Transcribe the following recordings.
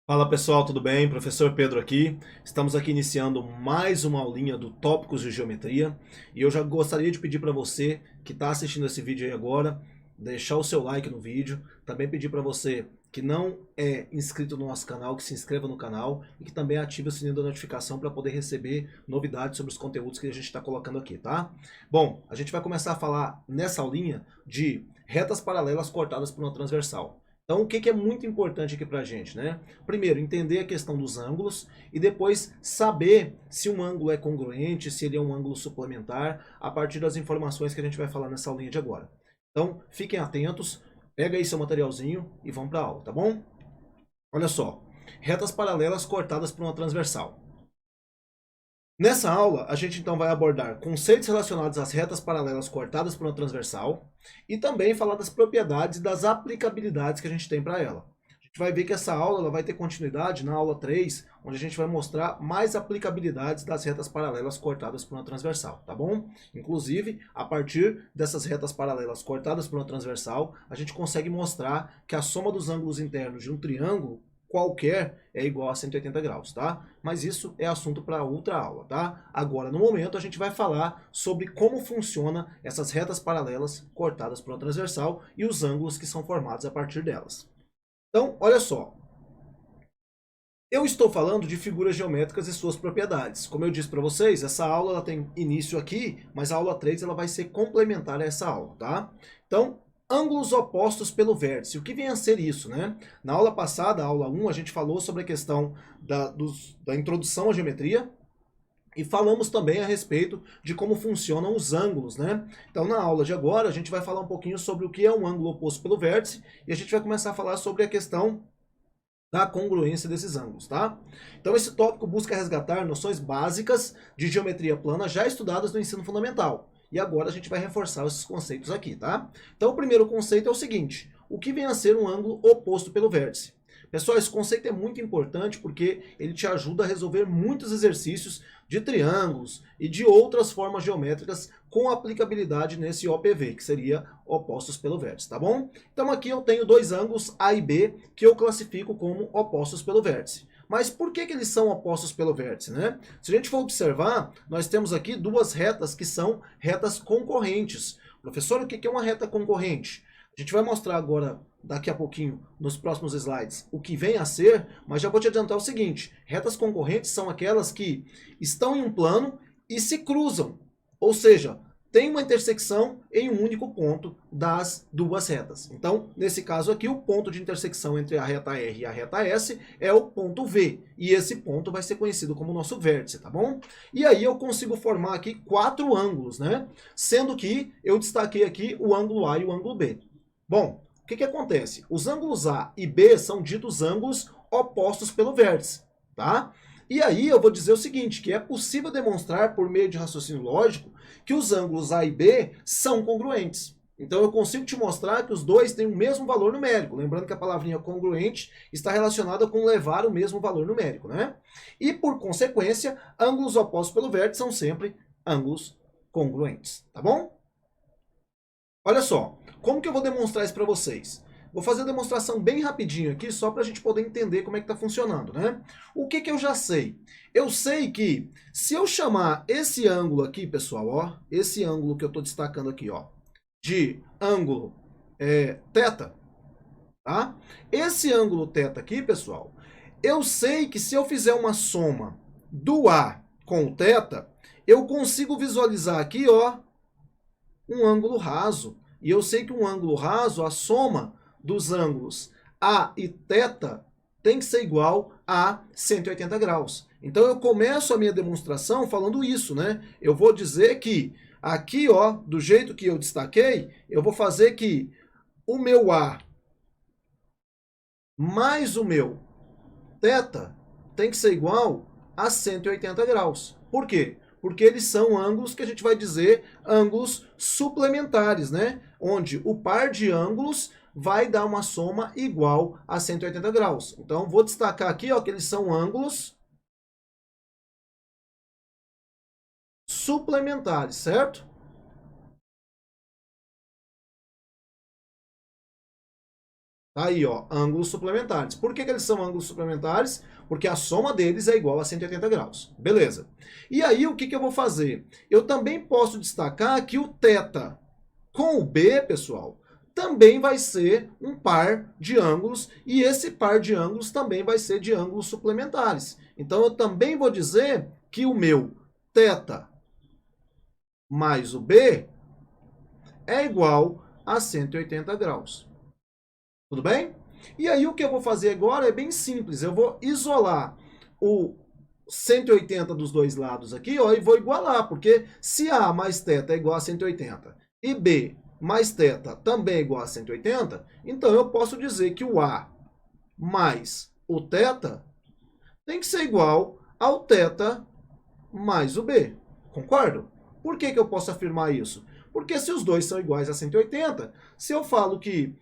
Fala pessoal, tudo bem? Professor Pedro aqui. Estamos aqui iniciando mais uma aulinha do Tópicos de Geometria e eu já gostaria de pedir para você que está assistindo esse vídeo aí agora, deixar o seu like no vídeo, também pedir para você que não é inscrito no nosso canal, que se inscreva no canal e que também ative o sininho da notificação para poder receber novidades sobre os conteúdos que a gente está colocando aqui, tá? Bom, a gente vai começar a falar nessa aulinha de retas paralelas cortadas por uma transversal. Então, o que é muito importante aqui para a gente, né? Primeiro, entender a questão dos ângulos e depois saber se um ângulo é congruente, se ele é um ângulo suplementar, a partir das informações que a gente vai falar nessa aulinha de agora. Então, fiquem atentos, pega aí seu materialzinho e vamos para a aula, tá bom? Olha só, retas paralelas cortadas por uma transversal. Nessa aula, a gente então vai abordar conceitos relacionados às retas paralelas cortadas por uma transversal e também falar das propriedades e das aplicabilidades que a gente tem para ela. A gente vai ver que essa aula ela vai ter continuidade na aula 3, onde a gente vai mostrar mais aplicabilidades das retas paralelas cortadas por uma transversal, tá bom? Inclusive, a partir dessas retas paralelas cortadas por uma transversal, a gente consegue mostrar que a soma dos ângulos internos de um triângulo qualquer é igual a 180 graus, tá? Mas isso é assunto para outra aula, tá? Agora, no momento, a gente vai falar sobre como funciona essas retas paralelas cortadas por uma transversal e os ângulos que são formados a partir delas. Então, olha só. Eu estou falando de figuras geométricas e suas propriedades. Como eu disse para vocês, essa aula ela tem início aqui, mas a aula 3 ela vai ser complementar a essa aula, tá? Então, ângulos opostos pelo vértice. O que vem a ser isso, né? Na aula passada, a aula 1, a gente falou sobre a questão da introdução à geometria e falamos também a respeito de como funcionam os ângulos, né? Então, na aula de agora, a gente vai falar um pouquinho sobre o que é um ângulo oposto pelo vértice e a gente vai começar a falar sobre a questão da congruência desses ângulos, tá? Então esse tópico busca resgatar noções básicas de geometria plana já estudadas no ensino fundamental. E agora a gente vai reforçar esses conceitos aqui, tá? Então o primeiro conceito é o seguinte: o que vem a ser um ângulo oposto pelo vértice? Pessoal, esse conceito é muito importante porque ele te ajuda a resolver muitos exercícios de triângulos e de outras formas geométricas com aplicabilidade nesse OPV, que seria opostos pelo vértice, tá bom? Então aqui eu tenho dois ângulos A e B que eu classifico como opostos pelo vértice. Mas por que eles são opostos pelo vértice, né? Se a gente for observar, nós temos aqui duas retas que são retas concorrentes. Professor, o que é uma reta concorrente? A gente vai mostrar agora, daqui a pouquinho, nos próximos slides, o que vem a ser, mas já vou te adiantar o seguinte: retas concorrentes são aquelas que estão em um plano e se cruzam, ou seja, tem uma intersecção em um único ponto das duas retas. Então, nesse caso aqui, o ponto de intersecção entre a reta R e a reta S é o ponto V, e esse ponto vai ser conhecido como nosso vértice, tá bom? E aí eu consigo formar aqui quatro ângulos, né? Sendo que eu destaquei aqui o ângulo A e o ângulo B. Bom, o que acontece? Os ângulos A e B são ditos ângulos opostos pelo vértice, tá? E aí eu vou dizer o seguinte, que é possível demonstrar por meio de raciocínio lógico que os ângulos A e B são congruentes. Então eu consigo te mostrar que os dois têm o mesmo valor numérico. Lembrando que a palavrinha congruente está relacionada com levar o mesmo valor numérico, né? E por consequência, ângulos opostos pelo vértice são sempre ângulos congruentes, tá bom? Olha só, como que eu vou demonstrar isso para vocês? Vou fazer a demonstração bem rapidinho aqui, só para a gente poder entender como é que está funcionando, né? O que eu já sei? Eu sei que se eu chamar esse ângulo aqui, pessoal, ó, esse ângulo que eu estou destacando aqui, ó, de ângulo θ, tá? Esse ângulo θ aqui, pessoal, eu sei que se eu fizer uma soma do A com o θ, eu consigo visualizar aqui, ó, um ângulo raso. E eu sei que um ângulo raso, a soma dos ângulos A e θ tem que ser igual a 180 graus. Então eu começo a minha demonstração falando isso, né? Eu vou dizer que aqui, ó, do jeito que eu destaquei, eu vou fazer que o meu A mais o meu θ tem que ser igual a 180 graus. Por quê? Porque eles são ângulos que a gente vai dizer ângulos suplementares, né? Onde o par de ângulos vai dar uma soma igual a 180 graus. Então, vou destacar aqui, ó, que eles são ângulos suplementares, certo? Tá. Tá aí, ó, ângulos suplementares. Por que eles são ângulos suplementares? Porque a soma deles é igual a 180 graus. Beleza. E aí, o que eu vou fazer? Eu também posso destacar que o θ com o B, pessoal, também vai ser um par de ângulos, e esse par de ângulos também vai ser de ângulos suplementares. Então, eu também vou dizer que o meu θ mais o B é igual a 180 graus. Tudo bem? E aí o que eu vou fazer agora é bem simples. Eu vou isolar o 180 dos dois lados aqui, ó, e vou igualar, porque se A mais θ é igual a 180 e B mais θ também é igual a 180, então eu posso dizer que o A mais o θ tem que ser igual ao θ mais o B. Concordo? Por que eu posso afirmar isso? Porque se os dois são iguais a 180, se eu falo que,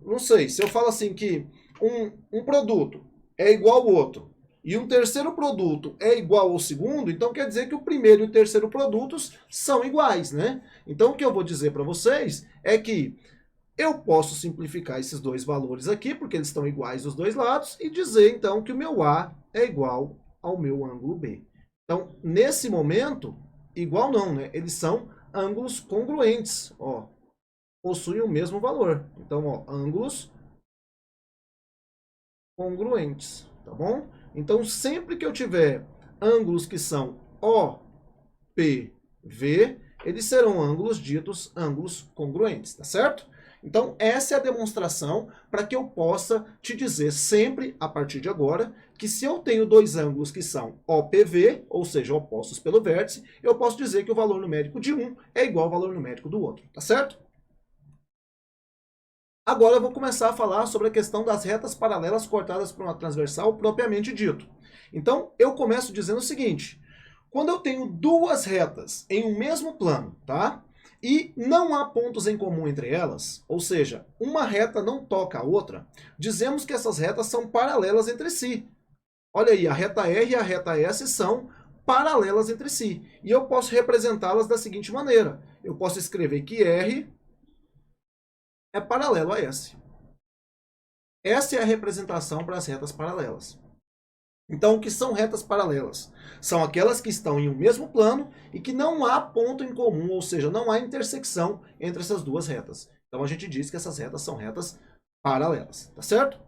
não sei, se eu falo assim que um produto é igual ao outro e um terceiro produto é igual ao segundo, então quer dizer que o primeiro e o terceiro produtos são iguais, né? Então o que eu vou dizer para vocês é que eu posso simplificar esses dois valores aqui, porque eles estão iguais dos dois lados, e dizer então que o meu A é igual ao meu ângulo B. Então, nesse momento, igual não, né? Eles são ângulos congruentes, ó, possuem o mesmo valor. Então, ó, ângulos congruentes, tá bom? Então, sempre que eu tiver ângulos que são OPV, eles serão ângulos ditos ângulos congruentes, tá certo? Então, essa é a demonstração para que eu possa te dizer sempre, a partir de agora, que se eu tenho dois ângulos que são OPV, ou seja, opostos pelo vértice, eu posso dizer que o valor numérico de um é igual ao valor numérico do outro, tá certo? Agora eu vou começar a falar sobre a questão das retas paralelas cortadas por uma transversal propriamente dito. Então, eu começo dizendo o seguinte: quando eu tenho duas retas em um mesmo plano, tá? E não há pontos em comum entre elas, ou seja, uma reta não toca a outra, dizemos que essas retas são paralelas entre si. Olha aí, a reta R e a reta S são paralelas entre si. E eu posso representá-las da seguinte maneira. Eu posso escrever que R é paralelo a S. Essa é a representação para as retas paralelas. Então, o que são retas paralelas? São aquelas que estão em um mesmo plano e que não há ponto em comum, ou seja, não há intersecção entre essas duas retas. Então, a gente diz que essas retas são retas paralelas, tá certo?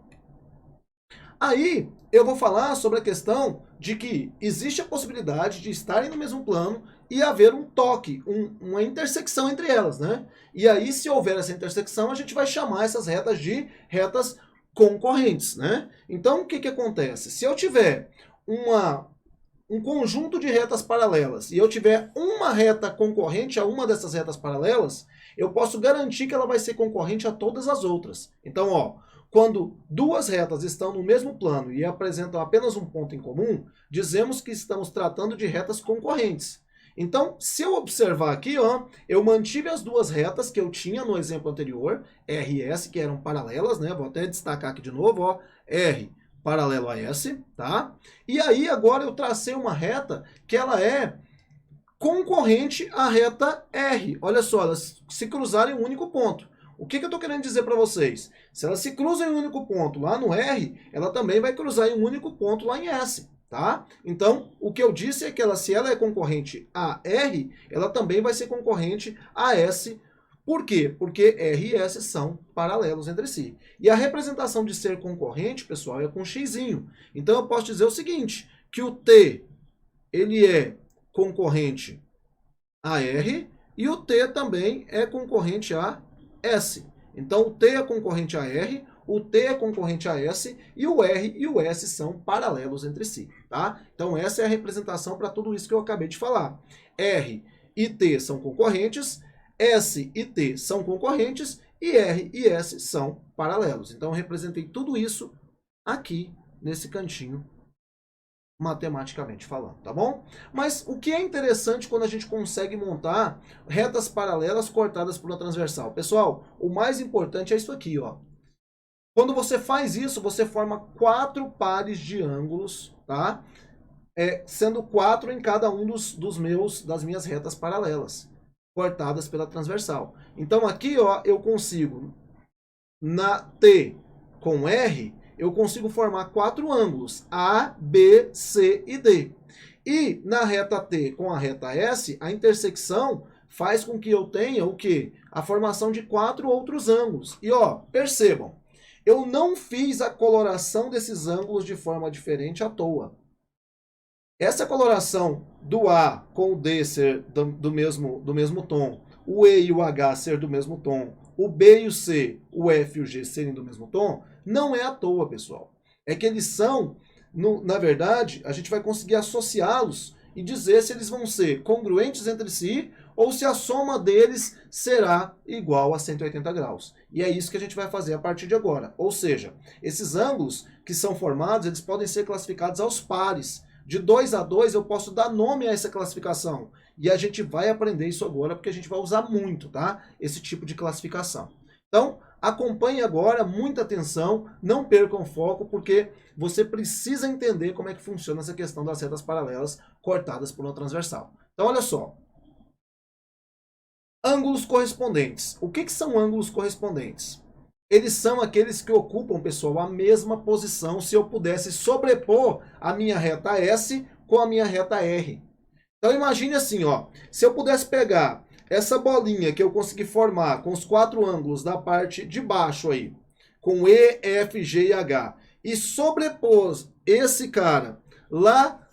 Aí, eu vou falar sobre a questão de que existe a possibilidade de estarem no mesmo plano e haver um toque, uma intersecção entre elas, né? E aí, se houver essa intersecção, a gente vai chamar essas retas de retas concorrentes, né? Então, o que acontece? Se eu tiver um conjunto de retas paralelas e eu tiver uma reta concorrente a uma dessas retas paralelas, eu posso garantir que ela vai ser concorrente a todas as outras. Então, ó, quando duas retas estão no mesmo plano e apresentam apenas um ponto em comum, dizemos que estamos tratando de retas concorrentes. Então, se eu observar aqui, ó, eu mantive as duas retas que eu tinha no exemplo anterior, R e S, que eram paralelas, né? Vou até destacar aqui de novo, ó, R paralelo a S, tá? E aí, agora eu tracei uma reta que ela é concorrente à reta R. Olha só, elas se cruzarem em um único ponto. O que eu estou querendo dizer para vocês? Se elas se cruzam em um único ponto lá no R, ela também vai cruzar em um único ponto lá em S. Tá? Então, o que eu disse é que se ela é concorrente a R, ela também vai ser concorrente a S. Por quê? Porque R e S são paralelos entre si. E a representação de ser concorrente, pessoal, é com xzinho. Então, eu posso dizer o seguinte, que o T ele é concorrente a R e o T também é concorrente a S. Então, o T é concorrente a R, o T é concorrente a S e o R e o S são paralelos entre si, tá? Então, essa é a representação para tudo isso que eu acabei de falar. R e T são concorrentes, S e T são concorrentes e R e S são paralelos. Então, eu representei tudo isso aqui nesse cantinho, matematicamente falando, tá bom? Mas o que é interessante quando a gente consegue montar retas paralelas cortadas por uma transversal? Pessoal, o mais importante é isso aqui, ó. Quando você faz isso, você forma 4 pares de ângulos, tá? Sendo 4 em cada um das minhas retas paralelas, cortadas pela transversal. Então aqui, ó, eu consigo, na T, com R, eu consigo formar 4 ângulos, A, B, C e D. E na reta T com a reta S, a intersecção faz com que eu tenha o quê? A formação de 4 outros ângulos. E ó, percebam, eu não fiz a coloração desses ângulos de forma diferente à toa. Essa coloração do A com o D ser do mesmo tom, o E e o H ser do mesmo tom, o B e o C, o F e o G serem do mesmo tom, não é à toa, pessoal. É que eles são, na verdade, a gente vai conseguir associá-los e dizer se eles vão ser congruentes entre si ou se a soma deles será igual a 180 graus. E é isso que a gente vai fazer a partir de agora. Ou seja, esses ângulos que são formados, eles podem ser classificados aos pares. De 2 a 2 eu posso dar nome a essa classificação. E a gente vai aprender isso agora porque a gente vai usar muito, tá? Esse tipo de classificação. Então, acompanhe agora, muita atenção, não percam foco, porque você precisa entender como é que funciona essa questão das retas paralelas cortadas por uma transversal. Então, olha só. Ângulos correspondentes. O que são ângulos correspondentes? Eles são aqueles que ocupam, pessoal, a mesma posição se eu pudesse sobrepor a minha reta S com a minha reta R. Então imagine assim, ó, se eu pudesse pegar essa bolinha que eu consegui formar com os 4 ângulos da parte de baixo aí, com E, F, G e H, e sobrepor esse cara lá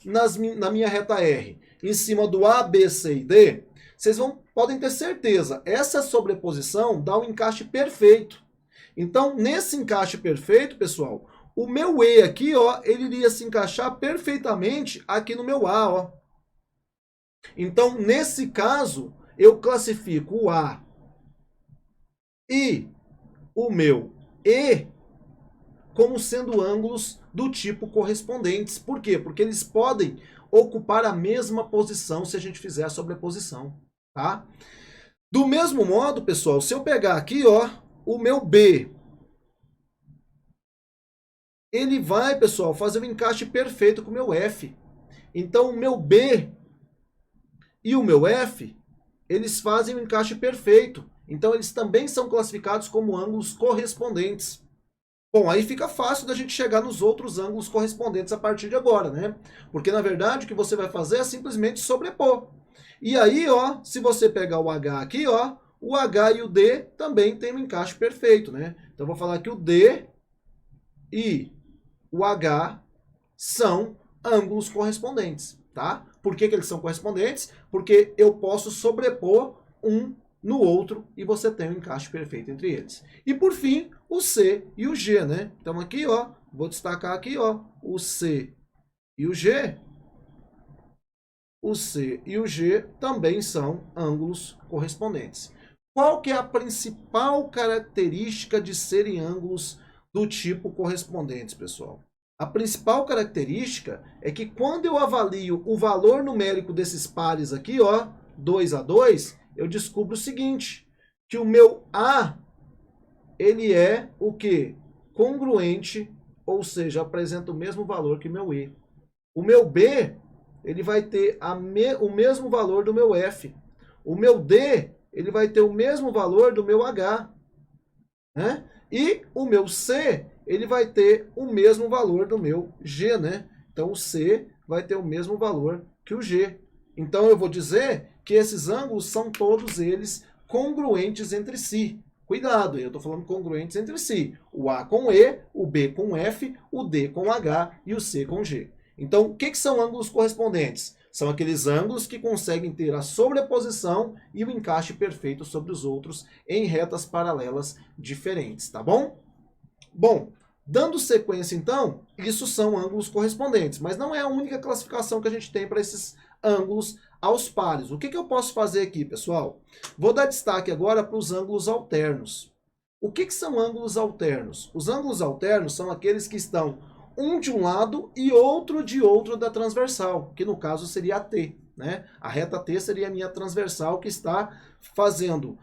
na minha reta R, em cima do A, B, C e D, vocês podem ter certeza, essa sobreposição dá um encaixe perfeito. Então, nesse encaixe perfeito, pessoal, o meu E aqui, ó, ele iria se encaixar perfeitamente aqui no meu A, ó. Então, nesse caso, eu classifico o A e o meu E como sendo ângulos do tipo correspondentes. Por quê? Porque eles podem ocupar a mesma posição se a gente fizer a sobreposição, tá? Do mesmo modo, pessoal, se eu pegar aqui, ó, o meu B, ele vai, pessoal, fazer um encaixe perfeito com o meu F. Então, o meu B e o meu F, eles fazem um encaixe perfeito. Então, eles também são classificados como ângulos correspondentes. Bom, aí fica fácil da gente chegar nos outros ângulos correspondentes a partir de agora, né? Porque, na verdade, o que você vai fazer é simplesmente sobrepor. E aí, ó, se você pegar o H aqui, ó, o H e o D também tem um encaixe perfeito, né? Então, eu vou falar que o D e o H são ângulos correspondentes, tá? Por que eles são correspondentes? Porque eu posso sobrepor um no outro e você tem um encaixe perfeito entre eles. E por fim, o C e o G, né? Então aqui, ó, vou destacar aqui, ó, o C e o G. O C e o G também são ângulos correspondentes. Qual que é a principal característica de serem ângulos do tipo correspondentes, pessoal? A principal característica é que quando eu avalio o valor numérico desses pares aqui, ó, 2 a 2, eu descubro o seguinte, que o meu A, ele é o quê? Congruente, ou seja, apresenta o mesmo valor que o meu E. O meu B, ele vai ter o mesmo valor do meu F. O meu D, ele vai ter o mesmo valor do meu H. Né? E o meu C, ele vai ter o mesmo valor do meu G, né? Então, o C vai ter o mesmo valor que o G. Então, eu vou dizer que esses ângulos são todos eles congruentes entre si. Cuidado, eu estou falando congruentes entre si. O A com E, o B com F, o D com H e o C com G. Então, o que são ângulos correspondentes? São aqueles ângulos que conseguem ter a sobreposição e o encaixe perfeito sobre os outros em retas paralelas diferentes, tá bom? Bom, dando sequência então, isso são ângulos correspondentes, mas não é a única classificação que a gente tem para esses ângulos aos pares. O que eu posso fazer aqui, pessoal? Vou dar destaque agora para os ângulos alternos. O que são ângulos alternos? Os ângulos alternos são aqueles que estão um de um lado e outro de outro da transversal, que no caso seria a T, né? A reta T seria a minha transversal que está fazendo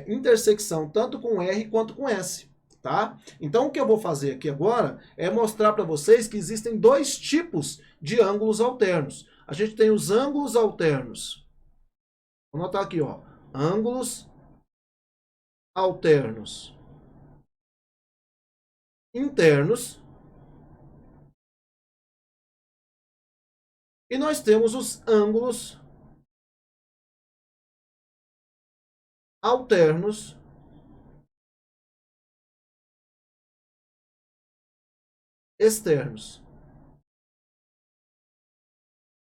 intersecção tanto com R quanto com S, tá? Então o que eu vou fazer aqui agora é mostrar para vocês que existem dois tipos de ângulos alternos. A gente tem os ângulos alternos. Vou anotar aqui, ó, ângulos alternos internos. E nós temos os ângulos alternos externos.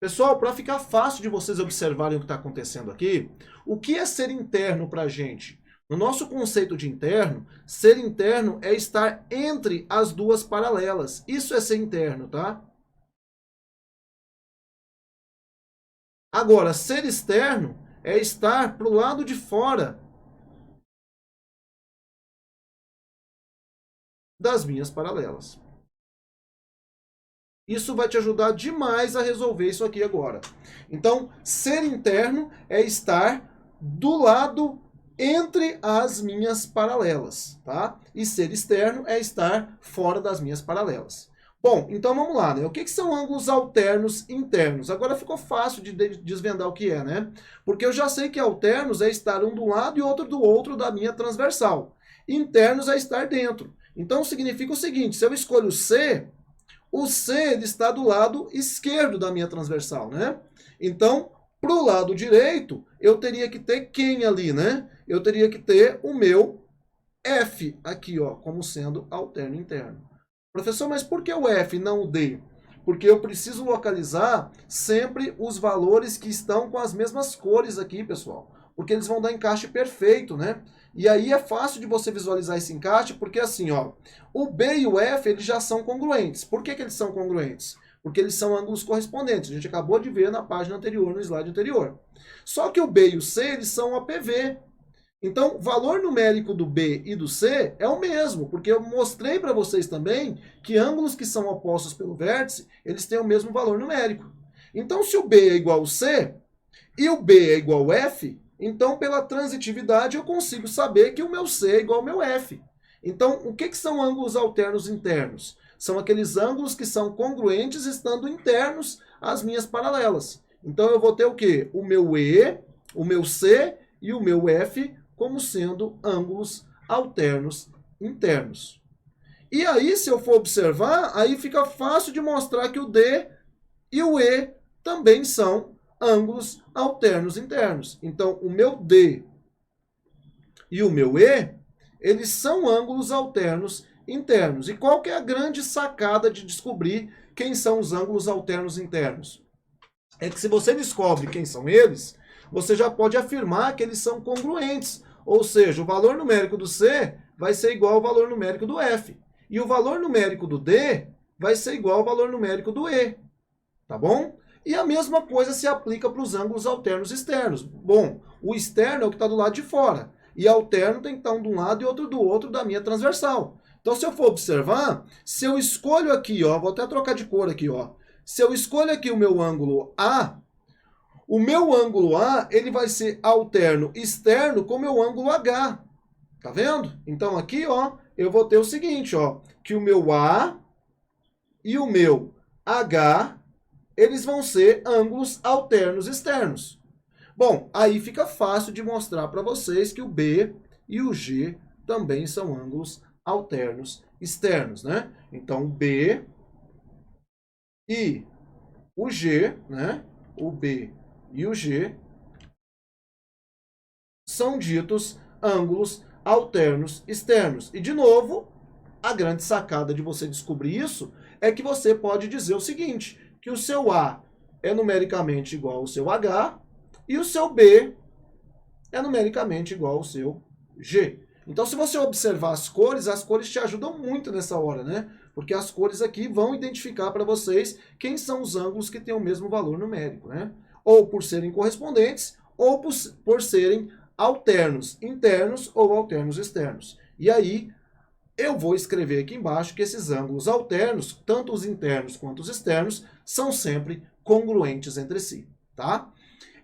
Pessoal, para ficar fácil de vocês observarem o que está acontecendo aqui, o que é ser interno para a gente? No nosso conceito de interno, ser interno é estar entre as duas paralelas. Isso é ser interno, tá? Agora, ser externo é estar para o lado de fora das minhas paralelas. Isso vai te ajudar demais a resolver isso aqui agora. Então, ser interno é estar do lado entre as minhas paralelas, tá? E ser externo é estar fora das minhas paralelas. Bom, então vamos lá, né? O que são ângulos alternos internos? Agora ficou fácil de desvendar o que é, né? Porque eu já sei que alternos é estar um do lado e outro do outro da minha transversal. Internos é estar dentro. Então significa o seguinte, se eu escolho C, o C ele está do lado esquerdo da minha transversal, né? Então, para o lado direito, eu teria que ter quem ali, né? Eu teria que ter o meu F aqui, ó, como sendo alterno interno. Professor, mas por que o F, não o D? Porque eu preciso localizar sempre os valores que estão com as mesmas cores aqui, pessoal. Porque eles vão dar encaixe perfeito, né? E aí é fácil de você visualizar esse encaixe, porque assim, ó, o B e o F, eles já são congruentes. Por que eles são congruentes? Porque eles são ângulos correspondentes. A gente acabou de ver na página anterior, no slide anterior. Só que o B e o C, eles são APV. Então, o valor numérico do B e do C é o mesmo, porque eu mostrei para vocês também que ângulos que são opostos pelo vértice, eles têm o mesmo valor numérico. Então, se o B é igual ao C e o B é igual ao F, então, pela transitividade, eu consigo saber que o meu C é igual ao meu F. Então, o que são ângulos alternos internos? São aqueles ângulos que são congruentes estando internos às minhas paralelas. Então, eu vou ter o quê? O meu E, o meu C e o meu F como sendo ângulos alternos internos. E aí, se eu for observar, aí fica fácil de mostrar que o D e o E também são ângulos alternos internos. Então, o meu D e o meu E, eles são ângulos alternos internos. E qual que é a grande sacada de descobrir quem são os ângulos alternos internos? É que se você descobre quem são eles, você já pode afirmar que eles são congruentes. Ou seja, o valor numérico do C vai ser igual ao valor numérico do F. E o valor numérico do D vai ser igual ao valor numérico do E. Tá bom? E a mesma coisa se aplica para os ângulos alternos externos. Bom, o externo é o que está do lado de fora. E alterno tem que estar um de um lado e outro do outro da minha transversal. Então, se eu for observar, se eu escolho aqui, ó, vou até trocar de cor aqui, ó. Se eu escolho aqui o meu ângulo A, o meu ângulo A, ele vai ser alterno externo com o meu ângulo H. Tá vendo? Então, aqui, ó, eu vou ter o seguinte, ó, que o meu A e o meu H, eles vão ser ângulos alternos externos. Bom, aí fica fácil de mostrar para vocês que o B e o G também são ângulos alternos externos, né? Então, o B e o G, né? O B e o G são ditos ângulos alternos externos. E, de novo, a grande sacada de você descobrir isso é que você pode dizer o seguinte, que o seu A é numericamente igual ao seu H e o seu B é numericamente igual ao seu G. Então, se você observar as cores te ajudam muito nessa hora, né? Porque as cores aqui vão identificar para vocês quem são os ângulos que têm o mesmo valor numérico, né? Ou por serem correspondentes, ou por serem alternos internos ou alternos externos. E aí, eu vou escrever aqui embaixo que esses ângulos alternos, tanto os internos quanto os externos, são sempre congruentes entre si, tá?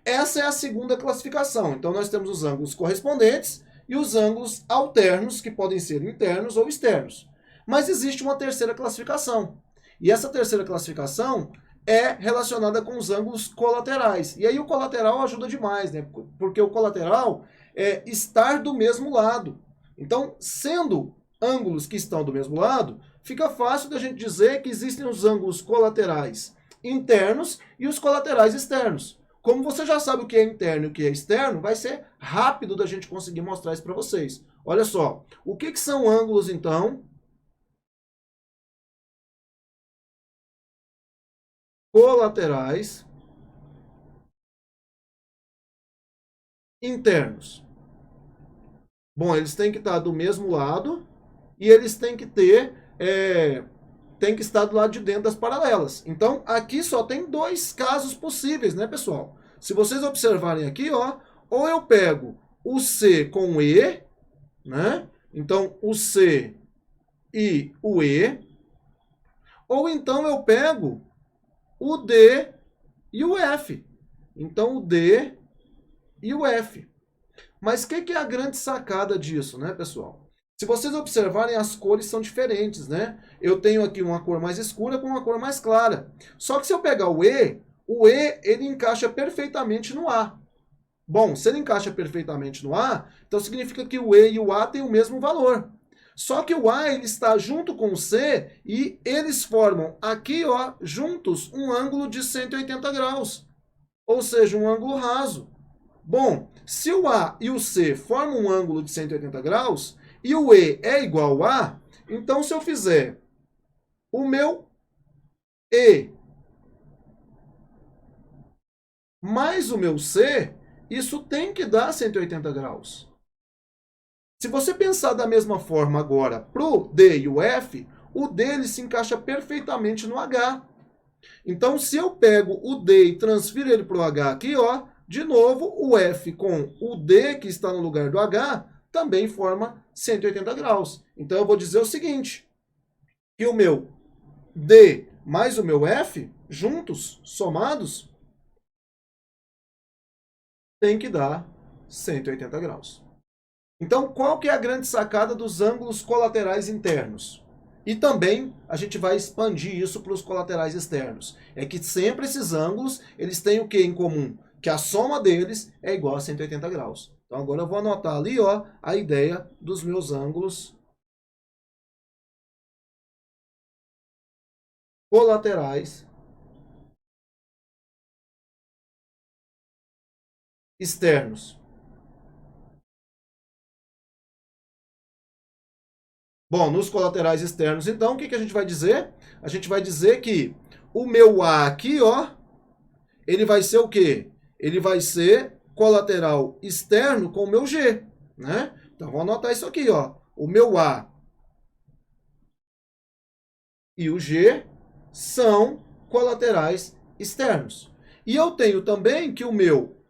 Essa é a segunda classificação. Então, nós temos os ângulos correspondentes e os ângulos alternos, que podem ser internos ou externos. Mas existe uma terceira classificação. E essa terceira classificação é relacionada com os ângulos colaterais. E aí o colateral ajuda demais, né? Porque o colateral é estar do mesmo lado. Então, sendo ângulos que estão do mesmo lado, fica fácil da gente dizer que existem os ângulos colaterais internos e os colaterais externos. Como você já sabe o que é interno e o que é externo, vai ser rápido da gente conseguir mostrar isso para vocês. Olha só, o que são ângulos, então? Colaterais internos. Bom, eles têm que estar do mesmo lado e eles têm que ter, tem que estar do lado de dentro das paralelas. Então, aqui só tem dois casos possíveis, né, pessoal? Se vocês observarem aqui, ó, ou eu pego o C com o E, né? Então, o C e o E, ou então eu pego o D e o F. Então, o D e o F. Mas o que é a grande sacada disso, né, pessoal? Se vocês observarem, as cores são diferentes, né? Eu tenho aqui uma cor mais escura com uma cor mais clara. Só que se eu pegar o E ele encaixa perfeitamente no A. Bom, se ele encaixa perfeitamente no A, então significa que o E e o A têm o mesmo valor. Só que o A ele está junto com o C e eles formam aqui, ó, juntos, um ângulo de 180 graus. Ou seja, um ângulo raso. Bom, se o A e o C formam um ângulo de 180 graus e o E é igual ao A, então se eu fizer o meu E mais o meu C, isso tem que dar 180 graus. Se você pensar da mesma forma agora para o D e o F, o D ele se encaixa perfeitamente no H. Então, se eu pego o D e transfiro ele para o H aqui, ó, de novo, o F com o D, que está no lugar do H, também forma 180 graus. Então, eu vou dizer o seguinte, que o meu D mais o meu F, juntos, somados, tem que dar 180 graus. Então, qual que é a grande sacada dos ângulos colaterais internos? E também a gente vai expandir isso para os colaterais externos. É que sempre esses ângulos, eles têm o que em comum? Que a soma deles é igual a 180 graus. Então agora eu vou anotar ali, ó, a ideia dos meus ângulos colaterais externos. Bom, nos colaterais externos, então, o que a gente vai dizer? A gente vai dizer que o meu A aqui, ó, ele vai ser o quê? Ele vai ser colateral externo com o meu G, né? Então, vou anotar isso aqui, ó. O meu A e o G são colaterais externos. E eu tenho também que o meu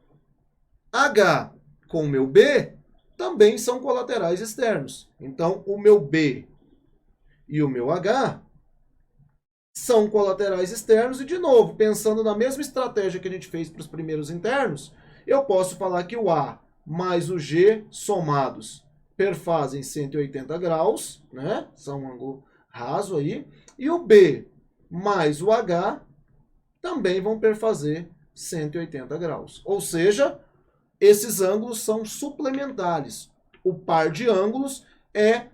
H com o meu B também são colaterais externos. Então, o meu B e o meu H são colaterais externos. E, de novo, pensando na mesma estratégia que a gente fez para os primeiros internos, eu posso falar que o A mais o G somados perfazem 180 graus, né? São um ângulo raso aí. E o B mais o H também vão perfazer 180 graus. Ou seja, esses ângulos são suplementares. O par de ângulos é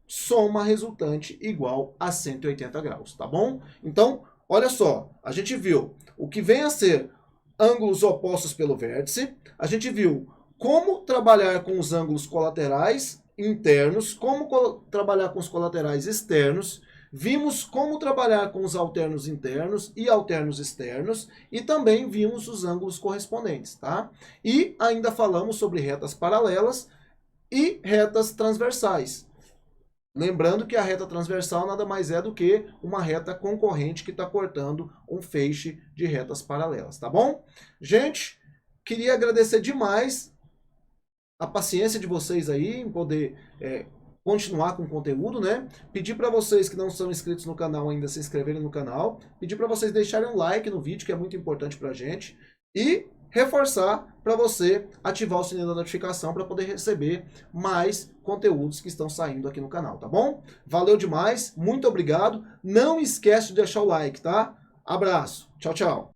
soma resultante igual a 180 graus, tá bom? Então, olha só, a gente viu o que vem a ser ângulos opostos pelo vértice, a gente viu como trabalhar com os ângulos colaterais internos, como trabalhar com os colaterais externos, vimos como trabalhar com os alternos internos e alternos externos e também vimos os ângulos correspondentes, tá? E ainda falamos sobre retas paralelas e retas transversais. Lembrando que a reta transversal nada mais é do que uma reta concorrente que está cortando um feixe de retas paralelas, tá bom? Gente, queria agradecer demais a paciência de vocês aí em poder continuar com o conteúdo, né? Pedir para vocês que não são inscritos no canal ainda se inscreverem no canal. Pedir para vocês deixarem um like no vídeo, que é muito importante para a gente. E reforçar para você ativar o sininho da notificação para poder receber mais conteúdos que estão saindo aqui no canal, tá bom? Valeu demais, muito obrigado. Não esquece de deixar o like, tá? Abraço, tchau, tchau.